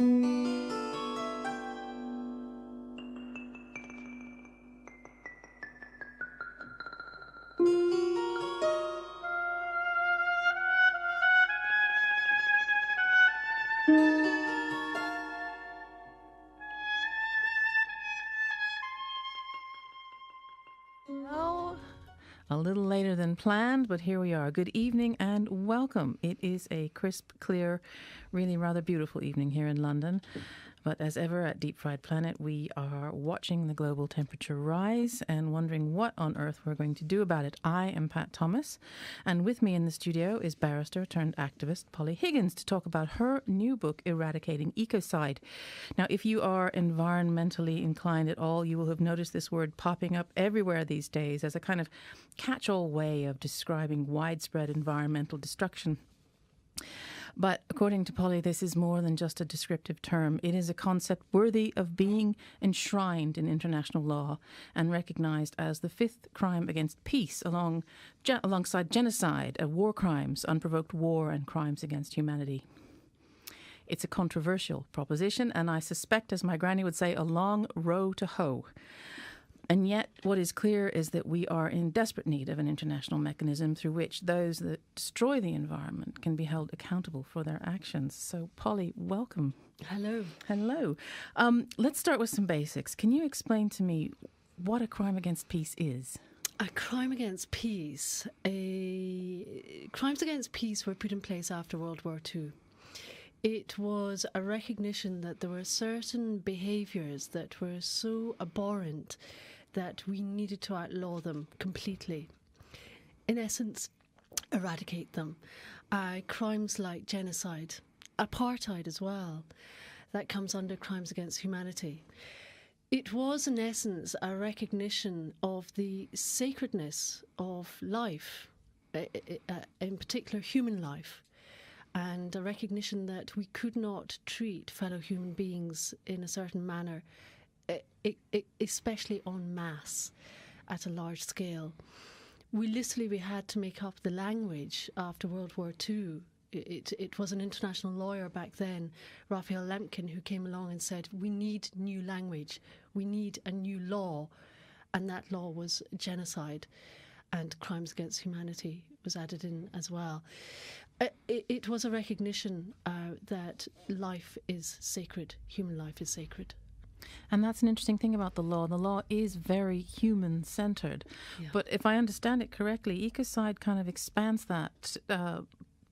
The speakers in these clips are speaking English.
A little later than planned, but here we are. Good evening and welcome. It is a crisp, clear, really rather beautiful evening here in London. But as ever at Deep Fried Planet, we are watching the global temperature rise and wondering what on earth we're going to do about it. I am Pat Thomas, and with me in the studio is barrister turned activist Polly Higgins to talk about her new book, Eradicating Ecocide. Now, if you are environmentally inclined at all, you will have noticed this word popping up everywhere these days as a kind of catch-all way of describing widespread environmental destruction. But according to Polly, this is more than just a descriptive term. It is a concept worthy of being enshrined in international law and recognized as the fifth crime against peace alongside genocide, war crimes, unprovoked war, and crimes against humanity. It's a controversial proposition, and I suspect, as my granny would say, a long row to hoe. And yet, what is clear is that we are in desperate need of an international mechanism through which those that destroy the environment can be held accountable for their actions. So, Polly, welcome. Hello. Hello. Let's start with some basics. Can you explain to me what a crime against peace is? A crime against peace. Crimes against peace were put in place after World War II. It was a recognition that there were certain behaviours that were so abhorrent that we needed to outlaw them completely. In essence, eradicate them. Crimes like genocide, apartheid as well, that comes under crimes against humanity. It was, in essence, a recognition of the sacredness of life, in particular human life, and a recognition that we could not treat fellow human beings in a certain manner, especially en masse, at a large scale. We had to make up the language after World War II. It was an international lawyer back then, Raphael Lemkin, who came along and said, we need new language, we need a new law, and that law was genocide, and crimes against humanity was added in as well. It was a recognition that life is sacred, human life is sacred. And that's an interesting thing about the law. The law is very human-centred. Yeah. But if I understand it correctly, Ecocide kind of expands that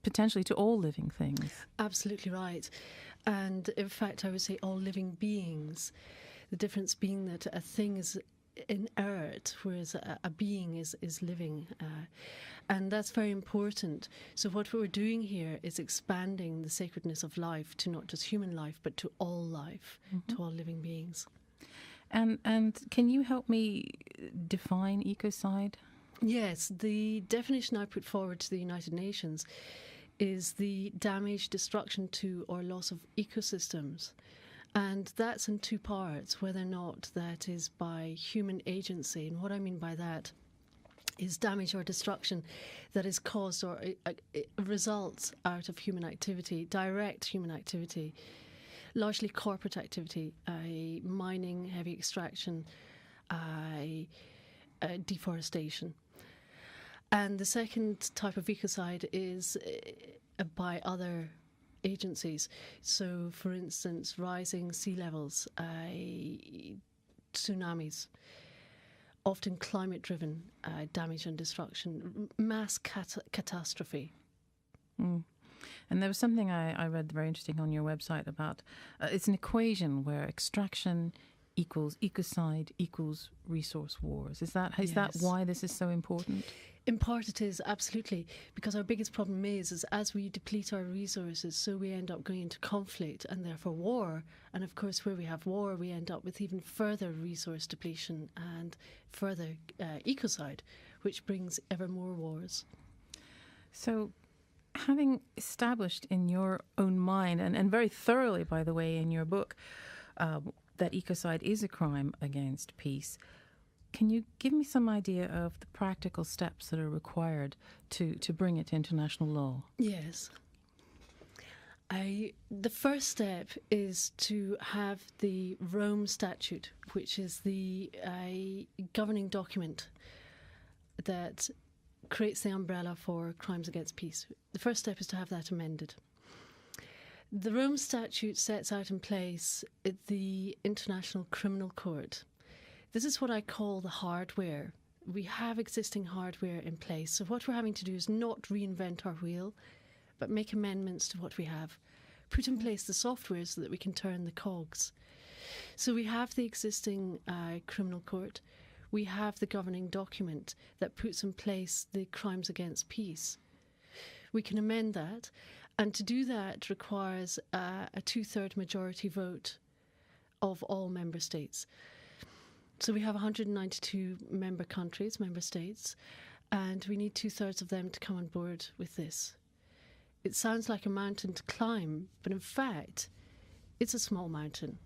potentially to all living things. Absolutely right. And in fact, I would say all living beings. The difference being that a thing is inert, whereas a being is living. And that's very important. So what we're doing here is expanding the sacredness of life to not just human life, but to all life, to all living beings. And can you help me define ecocide? Yes, the definition I put forward to the United Nations is the damage, destruction to, or loss of ecosystems. And that's in two parts, whether or not that is by human agency. And what I mean by that is damage or destruction that is caused or it results out of human activity, direct human activity, largely corporate activity, mining, heavy extraction, deforestation. And the second type of ecocide is by other agencies. So, for instance, rising sea levels, tsunamis, often climate-driven damage and destruction, mass catastrophe. Mm. And there was something I read very interesting on your website about, it's an equation where extraction equals ecocide equals resource wars. Is that why this is so important? In part it is, absolutely, because our biggest problem is as we deplete our resources, so we end up going into conflict and therefore war. And of course, where we have war, we end up with even further resource depletion and further ecocide, which brings ever more wars. So, having established in your own mind, and very thoroughly, by the way, in your book, that ecocide is a crime against peace, can you give me some idea of the practical steps that are required to bring it to international law? Yes. The first step is to have the Rome Statute, which is the governing document that creates the umbrella for crimes against peace. The first step is to have that amended. The Rome Statute sets out in place the International Criminal Court. This is what I call the hardware. We have existing hardware in place. So what we're having to do is not reinvent our wheel, but make amendments to what we have. Put in place the software so that we can turn the cogs. So we have the existing criminal court. We have the governing document that puts in place the crimes against peace. We can amend that. And to do that requires a 2/3 majority vote of all member states. So we have 192 member states, and we need 2/3 of them to come on board with this. It sounds like a mountain to climb, but in fact, it's a small mountain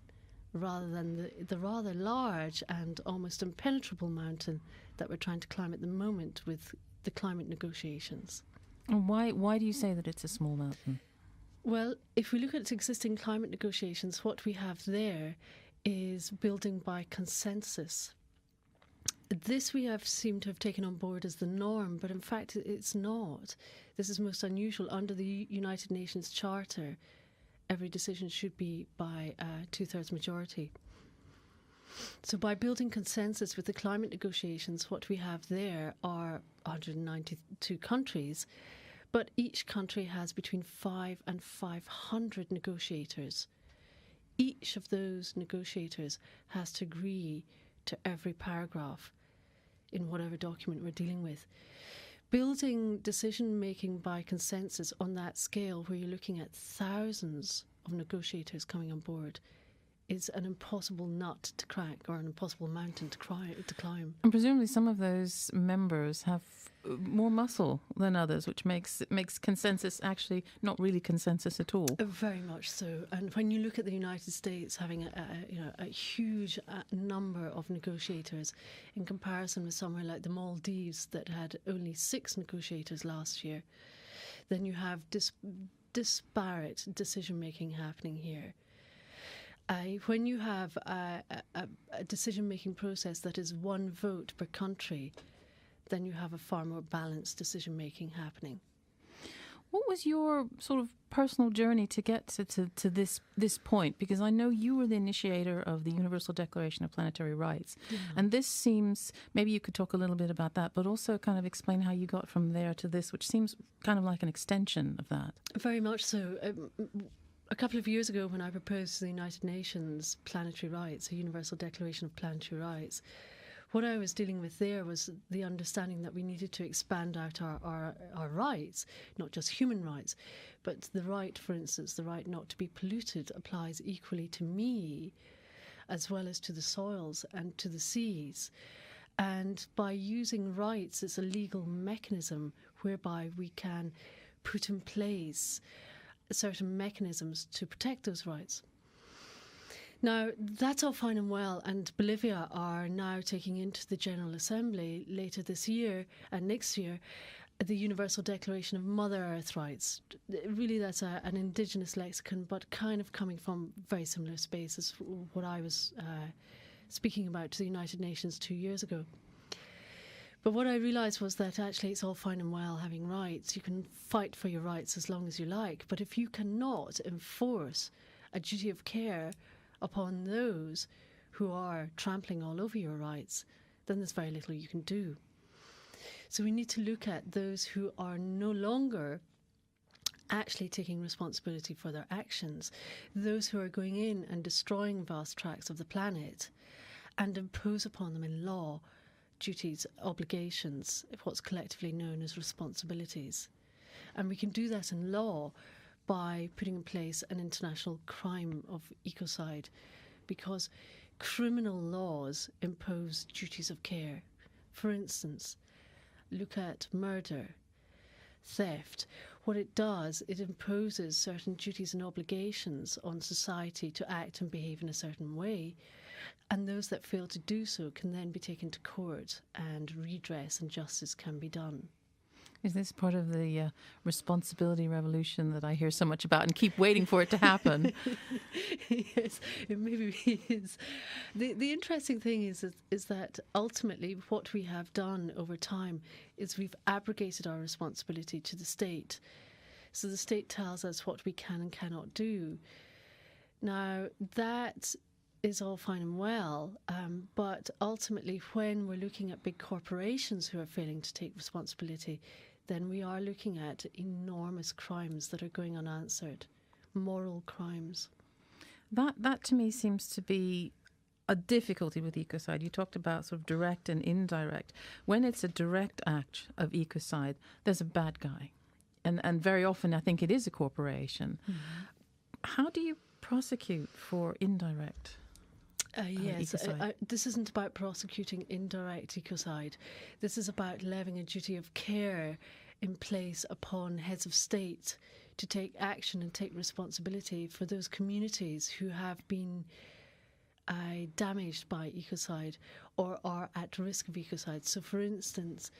rather than the rather large and almost impenetrable mountain that we're trying to climb at the moment with the climate negotiations. And why do you say that it's a small mountain? Well, if we look at existing climate negotiations, what we have there is building by consensus. This we have seemed to have taken on board as the norm, but in fact it's not. This is most unusual. Under the United Nations Charter, every decision should be by a 2/3 majority. So by building consensus with the climate negotiations, what we have there are 192 countries, but each country has between 5 and 500 negotiators. Each of those negotiators has to agree to every paragraph in whatever document we're dealing with. Building decision-making by consensus on that scale, where you're looking at thousands of negotiators coming on board, is an impossible nut to crack or an impossible mountain to climb. And presumably some of those members have more muscle than others, which makes consensus actually not really consensus at all. Very much so. And when you look at the United States having a huge number of negotiators in comparison with somewhere like the Maldives that had only 6 negotiators last year, then you have disparate decision-making happening here. When you have a decision-making process that is one vote per country, then you have a far more balanced decision-making happening. What was your sort of personal journey to get to this point? Because I know you were the initiator of the Universal Declaration of Planetary Rights. Yeah. And this seems, maybe you could talk a little bit about that, but also kind of explain how you got from there to this, which seems kind of like an extension of that. Very much so. A couple of years ago, when I proposed to the United Nations Planetary Rights, a Universal Declaration of Planetary Rights, what I was dealing with there was the understanding that we needed to expand out our rights, not just human rights, but the right, for instance, the right not to be polluted applies equally to me as well as to the soils and to the seas. And by using rights as a legal mechanism whereby we can put in place certain mechanisms to protect those rights. Now, that's all fine and well, and Bolivia are now taking into the General Assembly later this year and next year the Universal Declaration of Mother Earth Rights. Really, that's an indigenous lexicon, but kind of coming from very similar space as what I was speaking about to the United Nations 2 years ago. But what I realised was that actually it's all fine and well having rights. You can fight for your rights as long as you like. But if you cannot enforce a duty of care upon those who are trampling all over your rights, then there's very little you can do. So we need to look at those who are no longer actually taking responsibility for their actions, those who are going in and destroying vast tracts of the planet, and impose upon them in law duties, obligations, what's collectively known as responsibilities. And we can do that in law by putting in place an international crime of ecocide, because criminal laws impose duties of care. For instance, look at murder, theft. What it does, it imposes certain duties and obligations on society to act and behave in a certain way. And those that fail to do so can then be taken to court and redress and justice can be done. Is this part of the responsibility revolution that I hear so much about and keep waiting for it to happen? Yes, it maybe is. The interesting thing is that ultimately what we have done over time is we've abrogated our responsibility to the state. So the state tells us what we can and cannot do. Now, that is all fine and well, but ultimately when we're looking at big corporations who are failing to take responsibility, then we are looking at enormous crimes that are going unanswered, moral crimes. That to me seems to be a difficulty with ecocide. You talked about sort of direct and indirect. When it's a direct act of ecocide, there's a bad guy. And very often I think it is a corporation. Mm-hmm. How do you prosecute for indirect yes, ecocide? This isn't about prosecuting indirect ecocide. This is about levying a duty of care in place upon heads of state to take action and take responsibility for those communities who have been damaged by ecocide or are at risk of ecocide. So, for instance,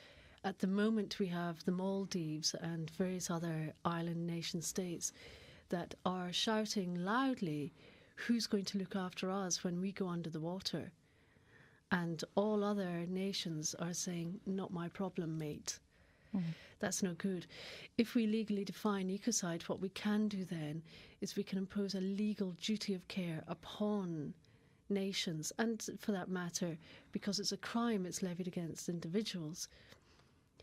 at the moment we have the Maldives and various other island nation states that are shouting loudly, who's going to look after us when we go under the water? And all other nations are saying, not my problem, mate. Mm. That's no good. If we legally define ecocide, what we can do then is we can impose a legal duty of care upon nations, and for that matter, because it's a crime, it's levied against individuals,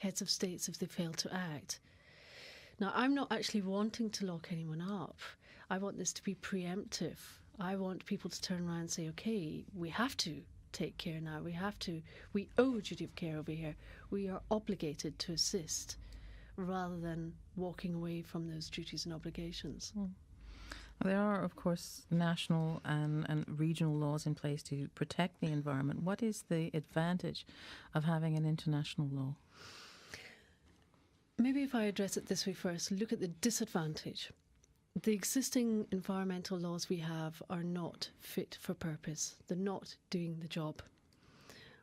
heads of states, if they fail to act. Now, I'm not actually wanting to lock anyone up. I want this to be preemptive. I want people to turn around and say, okay, we have to take care now. We owe a duty of care over here. We are obligated to assist rather than walking away from those duties and obligations. Mm. There are, of course, national and regional laws in place to protect the environment. What is the advantage of having an international law? Maybe if I address it this way first, look at the disadvantage. The existing environmental laws we have are not fit for purpose. They're not doing the job.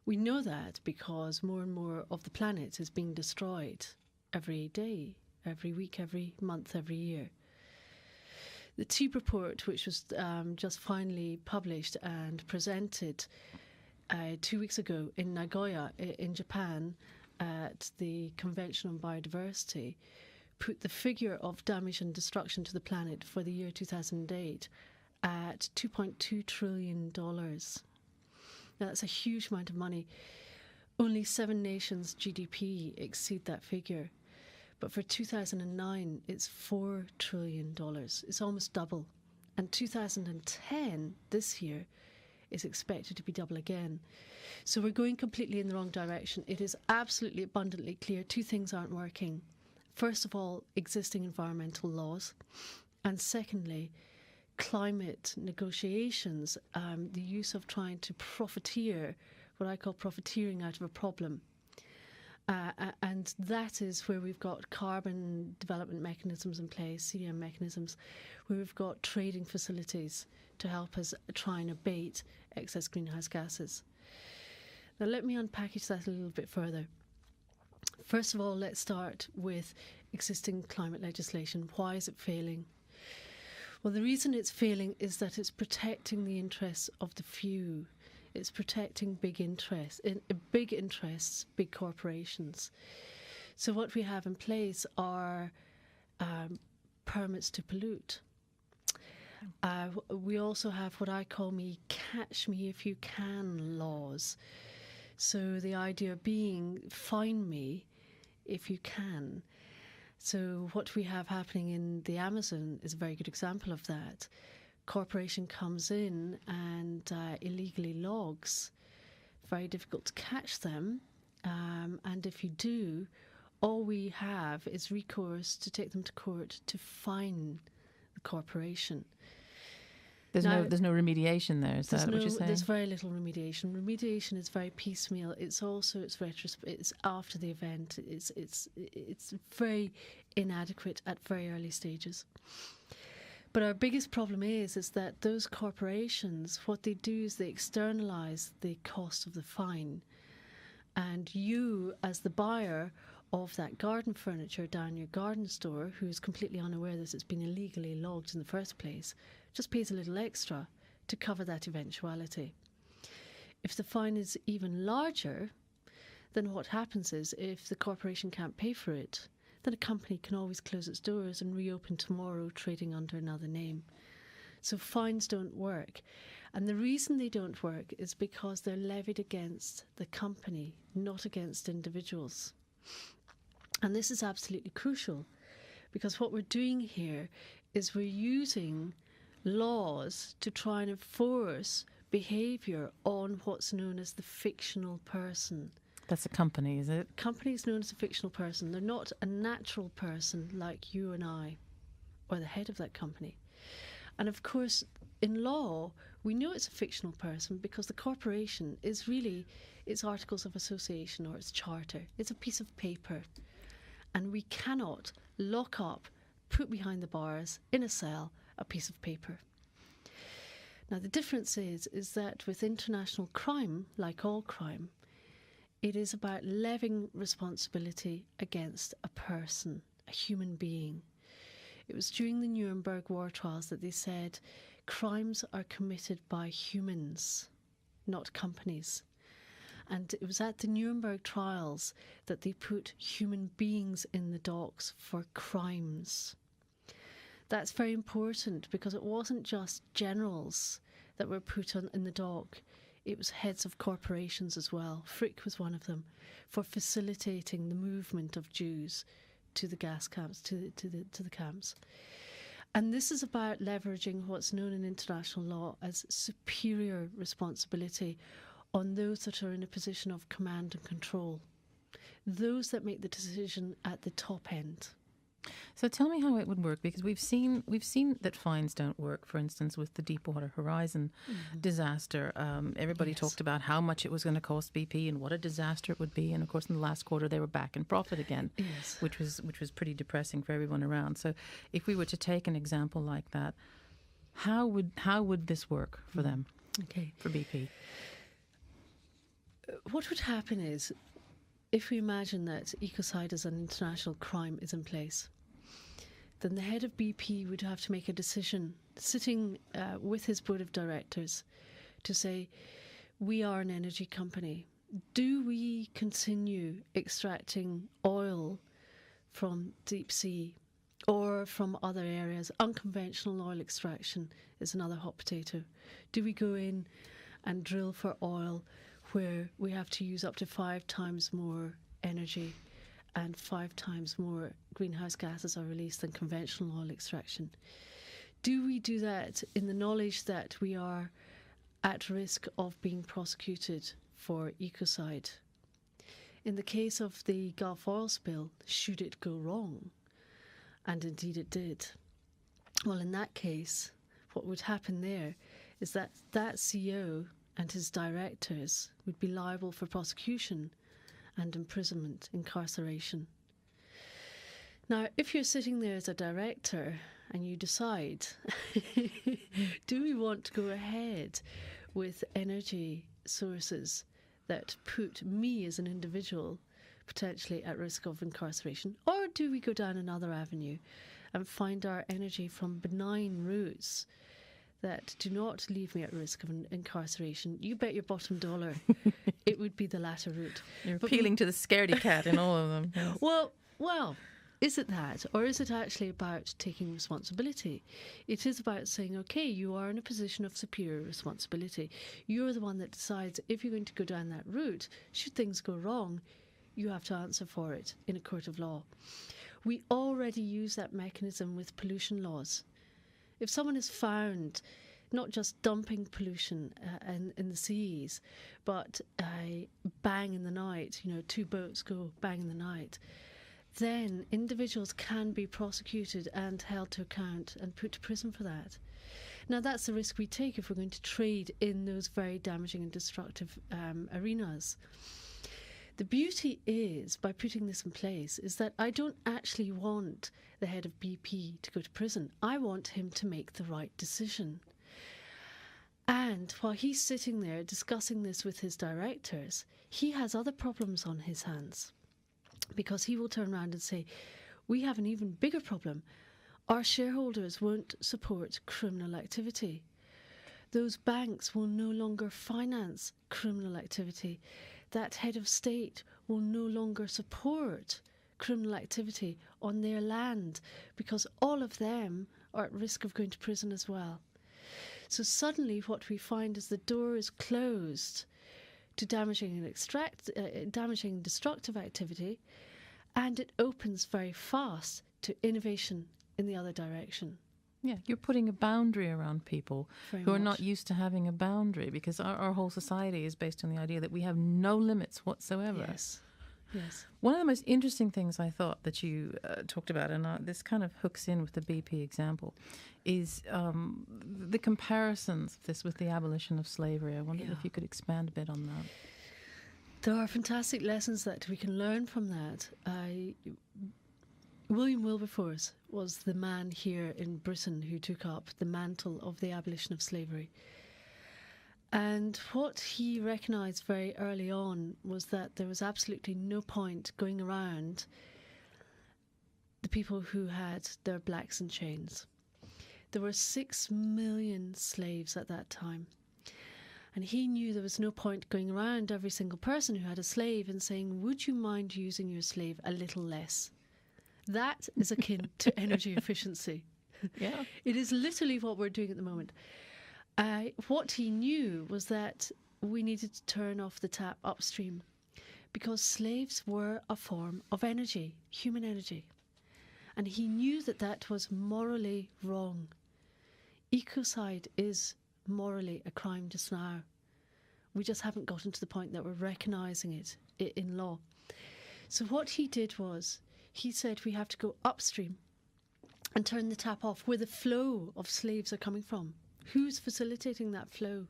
We know that because more and more of the planet is being destroyed every day, every week, every month, every year. The TEEB report, which was just finally published and presented 2 weeks ago in Nagoya in Japan at the Convention on Biodiversity, put the figure of damage and destruction to the planet for the year 2008 at $2.2 trillion. Now, that's a huge amount of money. Only 7 nations' GDP exceed that figure. But for 2009, it's $4 trillion. It's almost double. And 2010, this year, is expected to be double again. So we're going completely in the wrong direction. It is absolutely abundantly clear 2 things aren't working. First of all, existing environmental laws. And secondly, climate negotiations, the use of trying to profiteer, what I call profiteering out of a problem. And that is where we've got carbon development mechanisms in place, CDM mechanisms, where we've got trading facilities to help us try and abate excess greenhouse gases. Now, let me unpackage that a little bit further. First of all, let's start with existing climate legislation. Why is it failing? Well, the reason it's failing is that it's protecting the interests of the few. It's protecting big interests, big corporations. So what we have in place are permits to pollute. We also have what I call catch me if you can laws. So the idea being, fine me if you can. So what we have happening in the Amazon is a very good example of that. Corporation comes in and illegally logs. Very difficult to catch them. And if you do, all we have is recourse to take them to court to fine the corporation. There's no remediation there. Is that what you're saying? There's very little remediation. Remediation is very piecemeal. It's after the event. It's very inadequate at very early stages. But our biggest problem is that those corporations, what they do is they externalise the cost of the fine, and you, as the buyer, of that garden furniture down your garden store, who is completely unaware that it's been illegally logged in the first place, just pays a little extra to cover that eventuality. If the fine is even larger, then what happens is, if the corporation can't pay for it, then a company can always close its doors and reopen tomorrow trading under another name. So fines don't work. And the reason they don't work is because they're levied against the company, not against individuals. And this is absolutely crucial, because what we're doing here is we're using laws to try and enforce behaviour on what's known as the fictional person. That's a company, is it? Company is known as a fictional person. They're not a natural person like you and I, or the head of that company. And of course, in law, we know it's a fictional person because the corporation is really its articles of association or its charter. It's a piece of paper. And we cannot lock up, put behind the bars, in a cell, a piece of paper. Now, the difference is that with international crime, like all crime, it is about levying responsibility against a person, a human being. It was during the Nuremberg war trials that they said crimes are committed by humans, not companies. And it was at the Nuremberg trials that they put human beings in the docks for crimes. That's very important, because it wasn't just generals that were put in the dock. It was heads of corporations as well. Frick was one of them, for facilitating the movement of Jews to the gas camps, to the camps. And this is about leveraging what's known in international law as superior responsibility on those that are in a position of command and control, those that make the decision at the top end. So tell me how it would work, because we've seen that fines don't work. For instance, with the Deepwater Horizon disaster, everybody talked about how much it was going to cost BP and what a disaster it would be. And of course, in the last quarter, they were back in profit again, which was pretty depressing for everyone around. So, if we were to take an example like that, how would this work for them? Okay, for BP. What would happen is, if we imagine that ecocide as an international crime is in place, then the head of BP would have to make a decision, sitting with his board of directors, to say, we are an energy company. Do we continue extracting oil from deep sea or from other areas? Unconventional oil extraction is another hot potato. Do we go in and drill for oil where we have to use up to 5 times more energy and 5 times more greenhouse gases are released than conventional oil extraction? Do we do that in the knowledge that we are at risk of being prosecuted for ecocide? In the case of the Gulf oil spill, should it go wrong? And indeed it did. Well, in that case, what would happen there is that that CEO and his directors would be liable for prosecution and imprisonment, incarceration. Now, if you're sitting there as a director and you decide, do we want to go ahead with energy sources that put me as an individual potentially at risk of incarceration, or do we go down another avenue and find our energy from benign routes that do not leave me at risk of incarceration? You bet your bottom dollar it would be the latter route. You're appealing to the scaredy cat in all of them. Yes. Well, is it that? Or is it actually about taking responsibility? It is about saying, okay, you are in a position of superior responsibility. You're the one that decides if you're going to go down that route. Should things go wrong, you have to answer for it in a court of law. We already use that mechanism with pollution laws. If someone is found not just dumping pollution in the seas, but bang in the night, 2 boats go bang in the night, then individuals can be prosecuted and held to account and put to prison for that. Now, that's the risk we take if we're going to trade in those very damaging and destructive arenas. The beauty is, by putting this in place, is that I don't actually want the head of BP to go to prison. I want him to make the right decision. And while he's sitting there discussing this with his directors, he has other problems on his hands. because he will turn around and say, we have an even bigger problem. Our shareholders won't support criminal activity. Those banks will no longer finance criminal activity. That head of state will no longer support criminal activity on their land, because all of them are at risk of going to prison as well. So suddenly what we find is the door is closed to damaging destructive activity, and it opens very fast to innovation in the other direction. Yeah, you're putting a boundary around people who are not much. used to having a boundary, because our whole society is based on the idea that we have no limits whatsoever. Yes. Yes. One of the most interesting things I thought that you talked about, and this kind of hooks in with the BP example, is the comparisons of this with the abolition of slavery. I wondered if you could expand a bit on that. There are fantastic lessons that we can learn from that. William Wilberforce was the man here in Britain who took up the mantle of the abolition of slavery. And what he recognised very early on was that there was absolutely no point going around the people who had their blacks in chains. There were 6 million slaves at that time. And he knew there was no point going around every single person who had a slave and saying, would you mind using your slave a little less? That is akin to energy efficiency. Yeah. It is literally what we're doing at the moment. What he knew was that we needed to turn off the tap upstream, because slaves were a form of energy, human energy. And he knew that that was morally wrong. Ecocide is morally a crime just now. We just haven't gotten to the point that we're recognising it in law. So what he did was, he said we have to go upstream and turn the tap off where the flow of slaves are coming from. Who's facilitating that flow?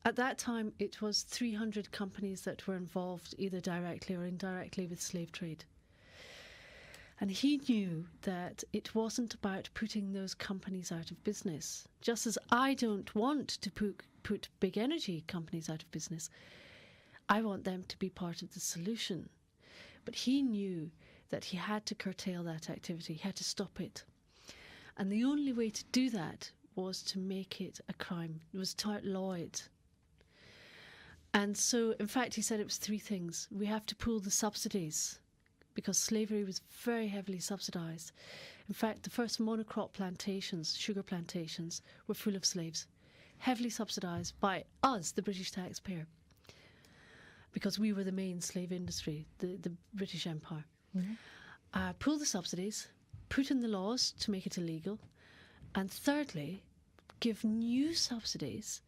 At that time, it was 300 companies that were involved either directly or indirectly with slave trade. And he knew that it wasn't about putting those companies out of business. Just as I don't want to put big energy companies out of business, I want them to be part of the solution. But he knew that he had to curtail that activity, he had to stop it. And the only way to do that was to make it a crime, it was to outlaw it. And so, in fact, he said it was 3 things. We have to pull the subsidies, because slavery was very heavily subsidised. In fact, the first monocrop plantations, sugar plantations, were full of slaves, heavily subsidised by us, the British taxpayer, because we were the main slave industry, the British Empire. Mm-hmm. Pull the subsidies, put in the laws to make it illegal, and thirdly, give new subsidies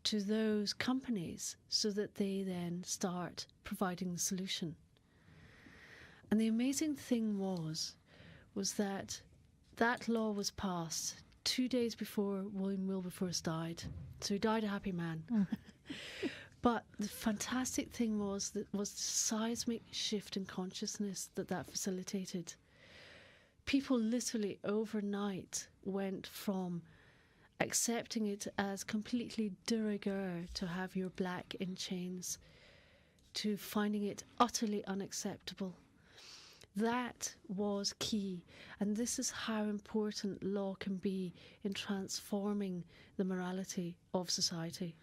to those companies so that they then start providing the solution. And the amazing thing was that that law was passed 2 days before William Wilberforce died. So he died a happy man. But the fantastic thing was the seismic shift in consciousness that facilitated. People literally overnight went from accepting it as completely de rigueur to have your black in chains to finding it utterly unacceptable. That was key, and this is how important law can be in transforming the morality of society.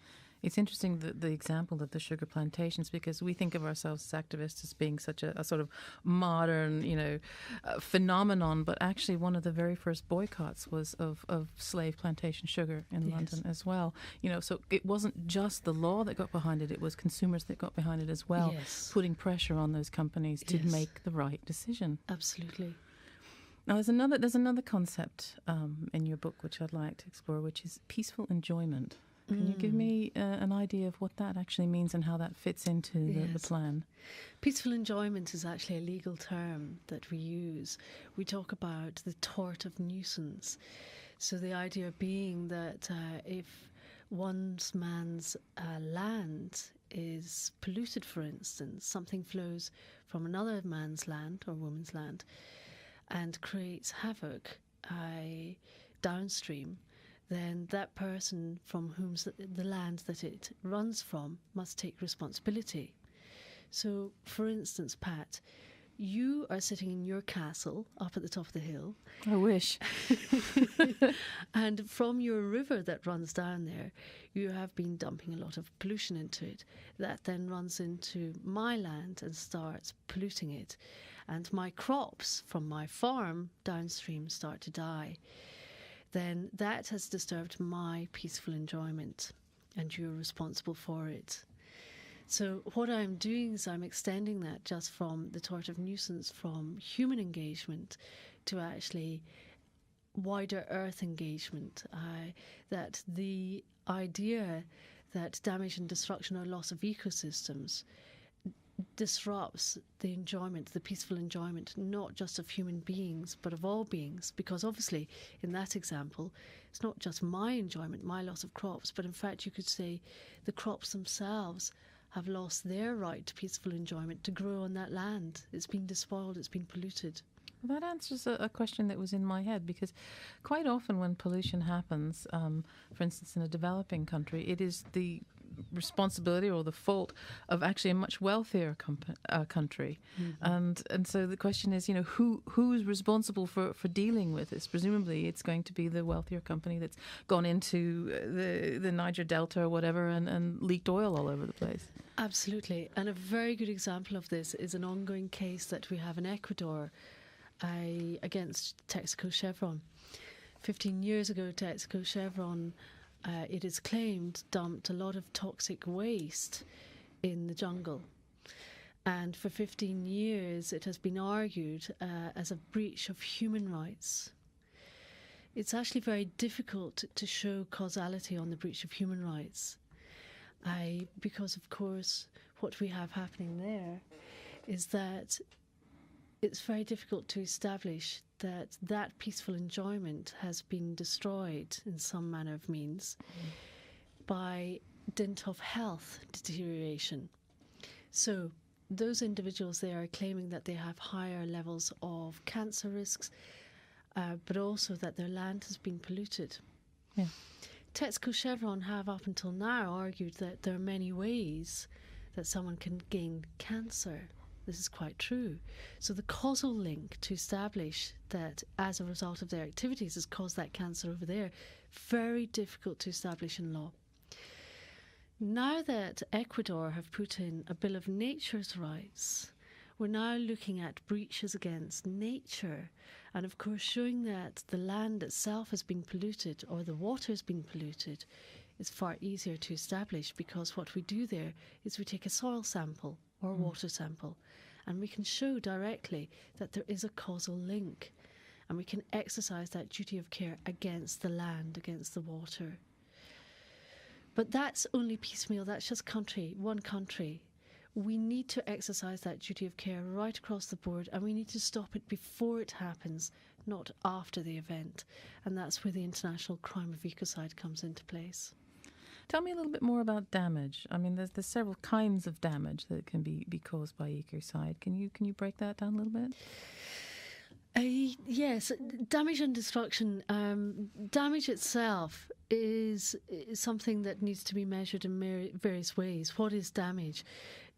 It's interesting the example of the sugar plantations, because we think of ourselves as activists as being such a sort of modern, phenomenon. But actually, one of the very first boycotts was of slave plantation sugar in London as well. So it wasn't just the law that got behind it; it was consumers that got behind it as well, putting pressure on those companies to make the right decision. Absolutely. Now, there's another concept in your book which I'd like to explore, which is peaceful enjoyment. Can you give me an idea of what that actually means and how that fits into the plan? Peaceful enjoyment is actually a legal term that we use. We talk about the tort of nuisance. So the idea being that if man's land is polluted, for instance, something flows from another man's land or woman's land and creates havoc downstream, then that person from whom the land that it runs from must take responsibility. So, for instance, Pat, you are sitting in your castle up at the top of the hill. I wish. And from your river that runs down there, you have been dumping a lot of pollution into it. That then runs into my land and starts polluting it. And my crops from my farm downstream start to die. Then that has disturbed my peaceful enjoyment, and you're responsible for it. So what I'm doing is I'm extending that just from the tort of nuisance, from human engagement to actually wider earth engagement. That the idea that damage and destruction or loss of ecosystems disrupts the enjoyment, the peaceful enjoyment, not just of human beings, but of all beings. Because obviously, in that example, it's not just my enjoyment, my loss of crops, but in fact, you could say the crops themselves have lost their right to peaceful enjoyment to grow on that land. It's been despoiled, it's been polluted. Well, that answers a question that was in my head, because quite often when pollution happens, for instance, in a developing country, it is the responsibility or the fault of actually a much wealthier country. Mm-hmm. And so the question is, who's responsible for dealing with this? Presumably it's going to be the wealthier company that's gone into the Niger Delta or whatever and leaked oil all over the place. Absolutely. And a very good example of this is an ongoing case that we have in Ecuador against Texaco Chevron. 15 years ago, Texaco Chevron, it is claimed, dumped a lot of toxic waste in the jungle. And for 15 years, it has been argued as a breach of human rights. It's actually very difficult to show causality on the breach of human rights. Because, of course, what we have happening there is that it's very difficult to establish that that peaceful enjoyment has been destroyed in some manner of means by dint of health deterioration. So those individuals there are claiming that they have higher levels of cancer risks, but also that their land has been polluted. Yeah. Texaco Chevron have up until now argued that there are many ways that someone can gain cancer. This is quite true. So the causal link to establish that as a result of their activities has caused that cancer over there, very difficult to establish in law. Now that Ecuador have put in a Bill of Nature's Rights, we're now looking at breaches against nature, and of course showing that the land itself has been polluted or the water has been polluted is far easier to establish, because what we do there is we take a soil sample or a water sample and we can show directly that there is a causal link, and we can exercise that duty of care against the land, against the water. But that's only piecemeal, that's just one country. We need to exercise that duty of care right across the board, and we need to stop it before it happens, not after the event. And that's where the international crime of ecocide comes into place. Tell me a little bit more about damage. I mean, there's several kinds of damage that can be caused by ecocide. Can you break that down a little bit? Yes, damage and destruction. Damage itself is something that needs to be measured in various ways. What is damage?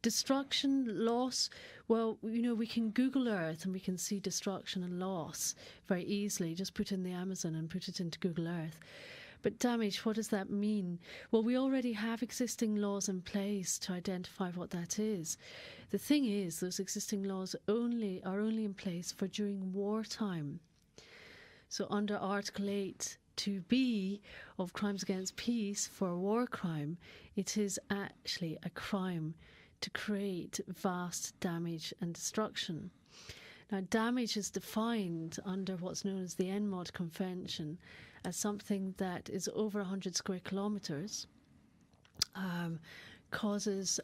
Destruction, loss, well, we can Google Earth and we can see destruction and loss very easily. Just put in the Amazon and put it into Google Earth. But damage, what does that mean? Well, we already have existing laws in place to identify what that is. The thing is, those existing laws are only in place for during wartime. So under Article 8 2B of Crimes Against Peace for a war crime, it is actually a crime to create vast damage and destruction. Now, damage is defined under what's known as the NMOD Convention as something that is over 100 square kilometres, causes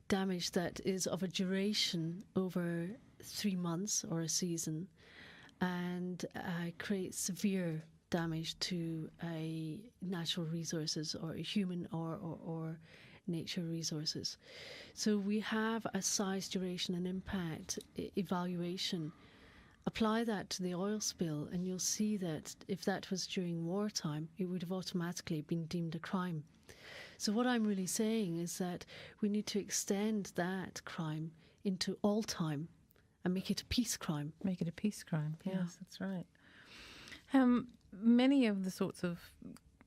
damage that is of a duration over 3 months or a season, and creates severe damage to natural resources or human or nature resources. So we have a size, duration and impact evaluation. Apply that to the oil spill and you'll see that if that was during wartime, it would have automatically been deemed a crime. So what I'm really saying is that we need to extend that crime into all time and make it a peace crime. Make it a peace crime. Yeah. Yes, that's right. Many of the sorts of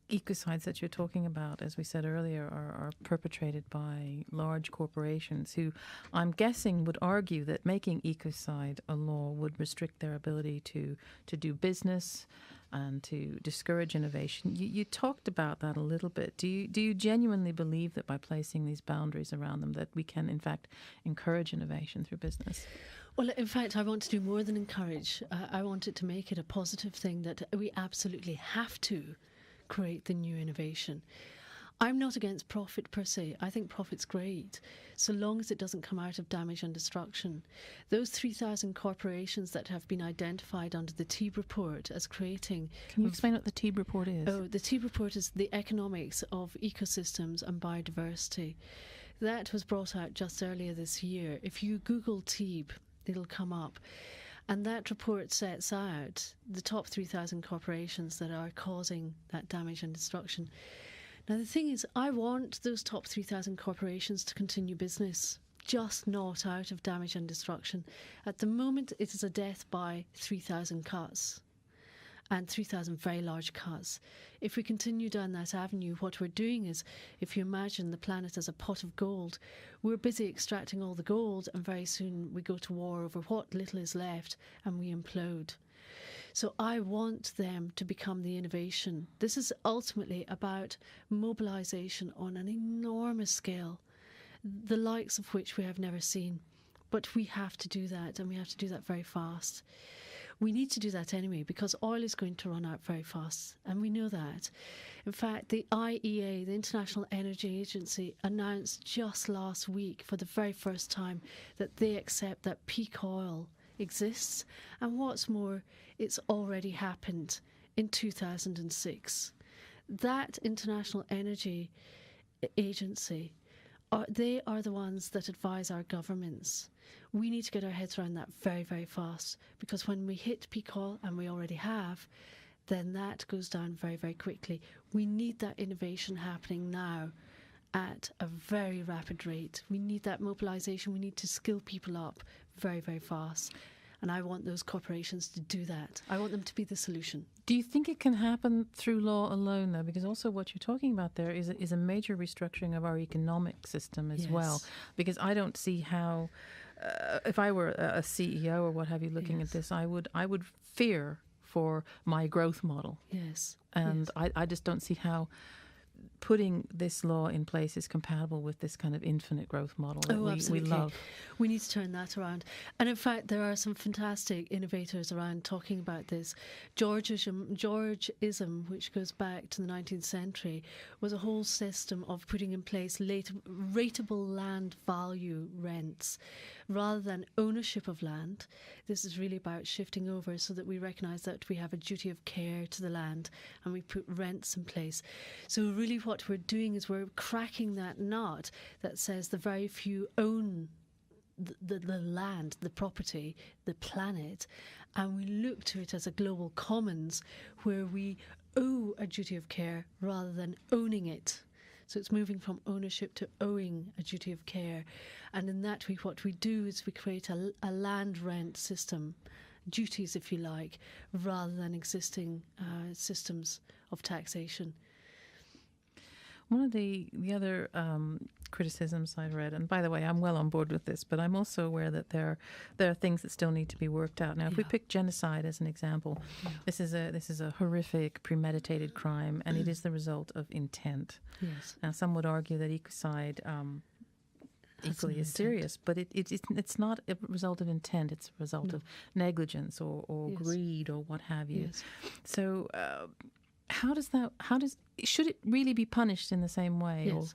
ecocides that you're talking about, as we said earlier, are perpetrated by large corporations who, I'm guessing, would argue that making ecocide a law would restrict their ability to do business and to discourage innovation. You talked about that a little bit. Do you genuinely believe that by placing these boundaries around them that we can, in fact, encourage innovation through business? Well, in fact, I want to do more than encourage. I want it to make it a positive thing that we absolutely have to create the new innovation. I'm not against profit per se. I think profit's great, so long as it doesn't come out of damage and destruction. Those 3,000 corporations that have been identified under the Teague report as creating... Can you explain what the Teague report is? Oh, the Teague report is the economics of ecosystems and biodiversity. That was brought out just earlier this year. If you Google Teague, it'll come up. And that report sets out the top 3,000 corporations that are causing that damage and destruction. Now, the thing is, I want those top 3,000 corporations to continue business, just not out of damage and destruction. At the moment, it is a death by 3,000 cuts and 3,000 very large cuts. If we continue down that avenue, what we're doing is, if you imagine the planet as a pot of gold, we're busy extracting all the gold, and very soon we go to war over what little is left and we implode. So I want them to become the innovation. This is ultimately about mobilisation on an enormous scale, the likes of which we have never seen. But we have to do that, and we have to do that very fast. We need to do that anyway, because oil is going to run out very fast, and we know that. In fact, the IEA, the International Energy Agency, announced just last week for the very first time that they accept that peak oil exists, and what's more, it's already happened in 2006. That International Energy Agency, they are the ones that advise our governments. We need to get our heads around that very, very fast, because when we hit peak oil, and we already have, then that goes down very, very quickly. We need that innovation happening now at a very rapid rate. We need that mobilisation. We need to skill people up very, very fast. And I want those corporations to do that. I want them to be the solution. Do you think it can happen through law alone, though? Because also what you're talking about there is a major restructuring of our economic system as well. Because I don't see how, if I were a CEO or what have you looking at this, I would fear for my growth model. Yes. And I just don't see how putting this law in place is compatible with this kind of infinite growth model that we love. We need to turn that around. And in fact, there are some fantastic innovators around talking about this. Georgism, which goes back to the 19th century, was a whole system of putting in place rateable land value rents rather than ownership of land. This is really about shifting over so that we recognise that we have a duty of care to the land, and we put rents in place. So really what we're doing is we're cracking that nut that says the very few own the land, the property, the planet, and we look to it as a global commons where we owe a duty of care rather than owning it. So it's moving from ownership to owing a duty of care. And in that way, what we do is we create a land rent system, duties, if you like, rather than existing systems of taxation. One of the other criticisms I've read, and by the way, I'm well on board with this, but I'm also aware that there are things that still need to be worked out. Now, if we pick genocide as an example, this is a horrific, premeditated crime, and it is the result of intent. Yes. Now, some would argue that ecocide equally is serious, but it's not a result of intent. It's a result of negligence or greed or what have you. Yes. So. Should it really be punished in the same way? Yes.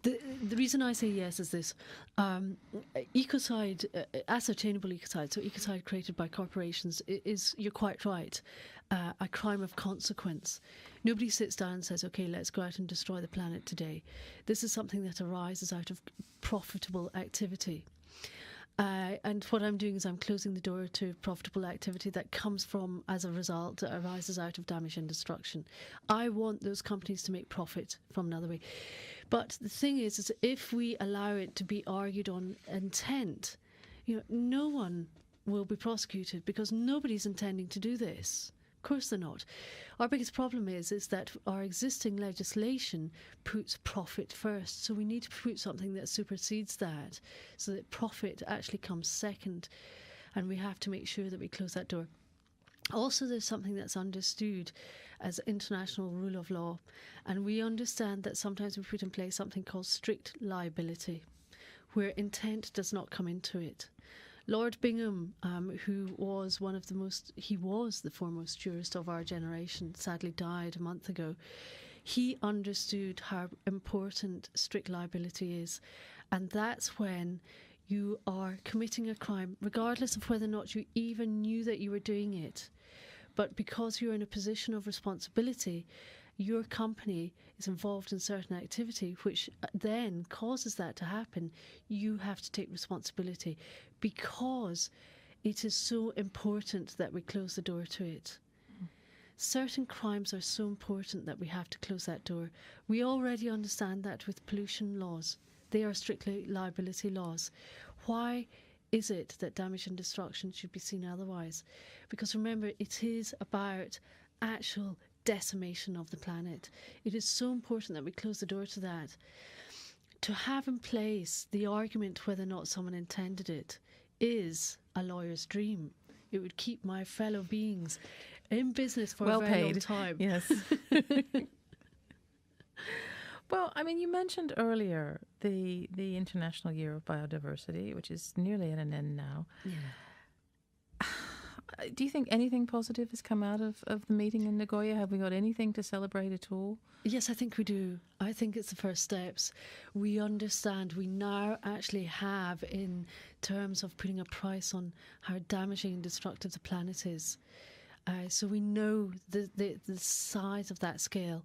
The reason I say yes is this. Ecocide, ascertainable ecocide, so ecocide created by corporations, is, you're quite right, a crime of consequence. Nobody sits down and says, okay, let's go out and destroy the planet today. This is something that arises out of profitable activity. And what I'm doing is I'm closing the door to profitable activity that comes from, as a result, that arises out of damage and destruction. I want those companies to make profit from another way. But the thing is if we allow it to be argued on intent, no one will be prosecuted because nobody's intending to do this. Of course they're not. Our biggest problem is that our existing legislation puts profit first. So we need to put something that supersedes that so that profit actually comes second. And we have to make sure that we close that door. Also, there's something that's understood as international rule of law. And we understand that sometimes we put in place something called strict liability, where intent does not come into it. Lord Bingham, who was the foremost jurist of our generation, sadly died a month ago. He understood how important strict liability is. And that's when you are committing a crime, regardless of whether or not you even knew that you were doing it. But because you're in a position of responsibility, your company is involved in certain activity which then causes that to happen, you have to take responsibility because it is so important that we close the door to it. Certain crimes are so important that we have to close that door. We already understand that with pollution laws. They are strictly liability laws. Why is it that damage and destruction should be seen otherwise? Because remember, it is about actual decimation of the planet. It is so important that we close the door to that. To have in place the argument whether or not someone intended it is a lawyer's dream. It would keep my fellow beings in business for a very long time. Yes. Well, I mean, you mentioned earlier the International Year of Biodiversity, which is nearly at an end now. Yeah. Do you think anything positive has come out of the meeting in Nagoya? Have we got anything to celebrate at all? Yes, I think we do. I think it's the first steps. We understand, we now actually have, in terms of putting a price on how damaging and destructive the planet is. So we know the size of that scale.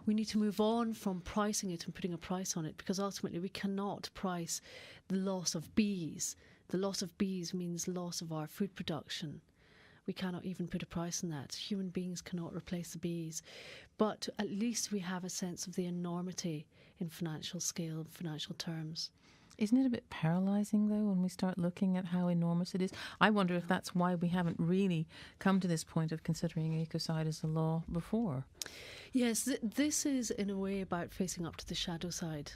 We need to move on from pricing it and putting a price on it, because ultimately we cannot price the loss of bees. The loss of bees means loss of our food production. We cannot even put a price on that. Human beings cannot replace the bees. But at least we have a sense of the enormity in financial scale and financial terms. Isn't it a bit paralysing, though, when we start looking at how enormous it is? I wonder if that's why we haven't really come to this point of considering ecocide as a law before. Yes, this is in a way about facing up to the shadow side.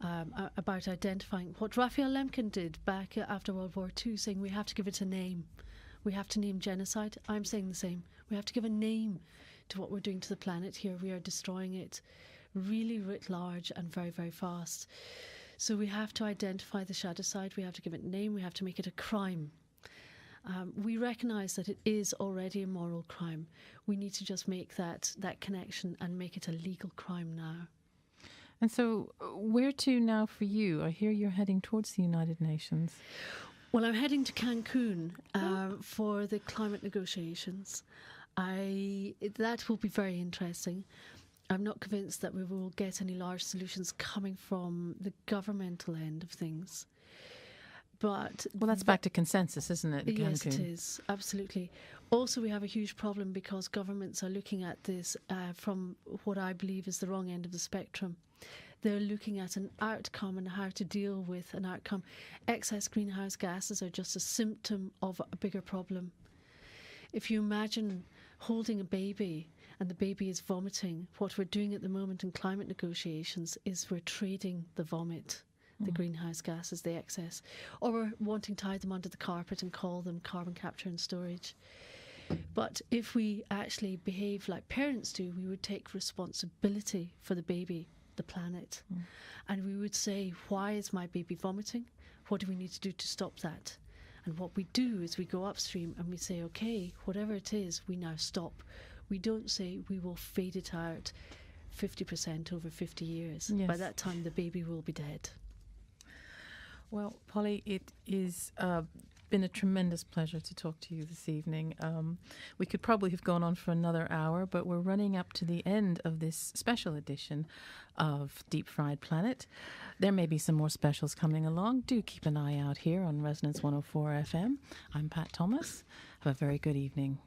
About identifying what Raphael Lemkin did back after World War II, saying we have to give it a name. We have to name genocide. I'm saying the same. We have to give a name to what we're doing to the planet here. We are destroying it really writ large and very, very fast. So we have to identify the shadow side. We have to give it a name. We have to make it a crime. We recognise that it is already a moral crime. We need to just make that connection and make it a legal crime now. And so where to now for you? I hear you're heading towards the United Nations. Well, I'm heading to Cancun for the climate negotiations. That will be very interesting. I'm not convinced that we will get any large solutions coming from the governmental end of things. But well, that's back to consensus, isn't it? Yes, it is. Absolutely. Also, we have a huge problem because governments are looking at this from what I believe is the wrong end of the spectrum. They're looking at an outcome and how to deal with an outcome. Excess greenhouse gases are just a symptom of a bigger problem. If you imagine holding a baby and the baby is vomiting, what we're doing at the moment in climate negotiations is we're trading the vomit, the greenhouse gases, the excess, or we're wanting to hide them under the carpet and call them carbon capture and storage. But if we actually behave like parents do, we would take responsibility for the baby, the planet, and we would say, why is my baby vomiting? What do we need to do to stop that? And what we do is we go upstream and we say, okay, whatever it is, we now stop. We don't say we will fade it out 50% over 50 years. Yes. By that time, the baby will be dead. Well, Polly, it is been a tremendous pleasure to talk to you this evening. We could probably have gone on for another hour, but we're running up to the end of this special edition of Deep Fried Planet. There may be some more specials coming along. Do keep an eye out here on Resonance 104 FM. I'm Pat Thomas. Have a very good evening.